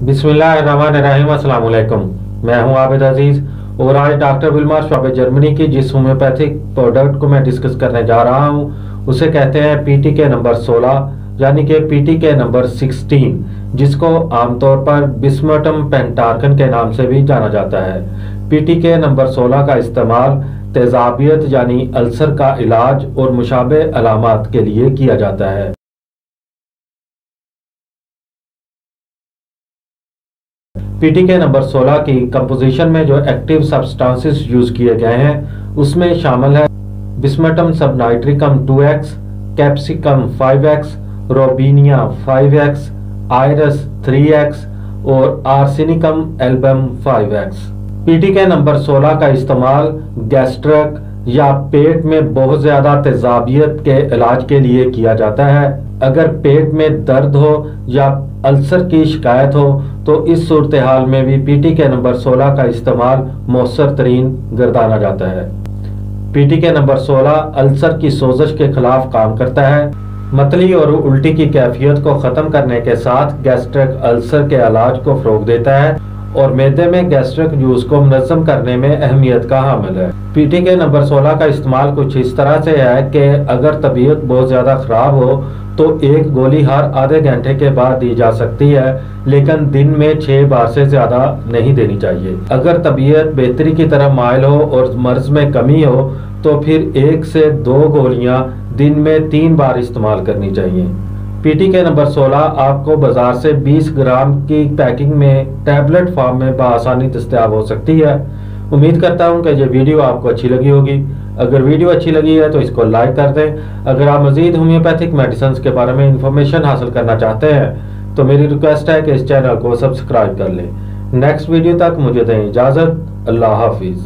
बिस्मिल्लाहिर्रहमानिर्रहीम। अस्सलाम वालेकुम। मैं हूं आबिद अजीज और आज डॉक्टर विल्मर शॉप जर्मनी की जिस होम्योपैथिक प्रोडक्ट को मैं डिस्कस करने जा रहा हूं उसे कहते हैं पीटीके नंबर 16 यानी कि पीटीके नंबर 16, जिसको आमतौर पर बिस्मटम पेंटार्कन के नाम से भी जाना जाता है। पीटीके नंबर 16 का इस्तेमाल तेजाबियत यानी अल्सर का इलाज और मुशाबे अलामात के लिए किया जाता है। पीटीके नंबर 16 की कंपोजिशन में जो एक्टिव सब्सटेंसेस यूज किए गए हैं उसमें शामिल है बिस्मटम सबनाइट्रिकम 2x, capsicum 5x, रोबीनिया 5x, Iris 3x और arsenicum album 5x। PTK number 16 का इस्तेमाल गैस्ट्रिक या पेट में बहुत ज़्यादा तेजाबियत के इलाज के लिए किया जाता है। अगर पेट में दर्द हो या अल्सर की शिकायत हो तो इस सूरत हाल में भी पीटीके नंबर 16 का इस्तेमाल मौसर तरीन गर्दाना जाता है। पीटीके नंबर 16 अल्सर की सोजश के खिलाफ काम करता है। मतली और उल्टी की कैफियत को ख़त्म करने के साथ गैस्ट्रिक अल्सर के इलाज को फ़रोग देता है और मैदे में गैस्ट्रिक जूस को मुनज़्ज़म करने में अहमियत का हामिल है। पीटीके नंबर 16 का इस्तेमाल कुछ इस तरह से है कि अगर तबीयत बहुत ज़्यादा ख़राब हो तो एक गोली हर आधे घंटे के बाद दी जा सकती है, लेकिन दिन में 6 बार से ज़्यादा नहीं देनी चाहिए। अगर तबीयत बेहतरी की तरफ माइल हो और मर्ज में कमी हो तो फिर 1 से 2 गोलियां दिन में 3 बार इस्तेमाल करनी चाहिए। पीटीके नंबर 16 आपको बाजार से 20 ग्राम की पैकिंग में टैबलेट फॉर्म में बआसानी दस्तयाब हो सकती है। उम्मीद करता हूं कि ये वीडियो आपको अच्छी लगी होगी। अगर वीडियो अच्छी लगी है तो इसको लाइक कर दें। अगर आप मज़ीद होम्योपैथिक मेडिसिन के बारे में इंफॉर्मेशन हासिल करना चाहते हैं तो मेरी रिक्वेस्ट है कि इस चैनल को सब्सक्राइब कर लें। नेक्स्ट वीडियो तक मुझे दें इजाज़त। अल्लाह हाफिज़।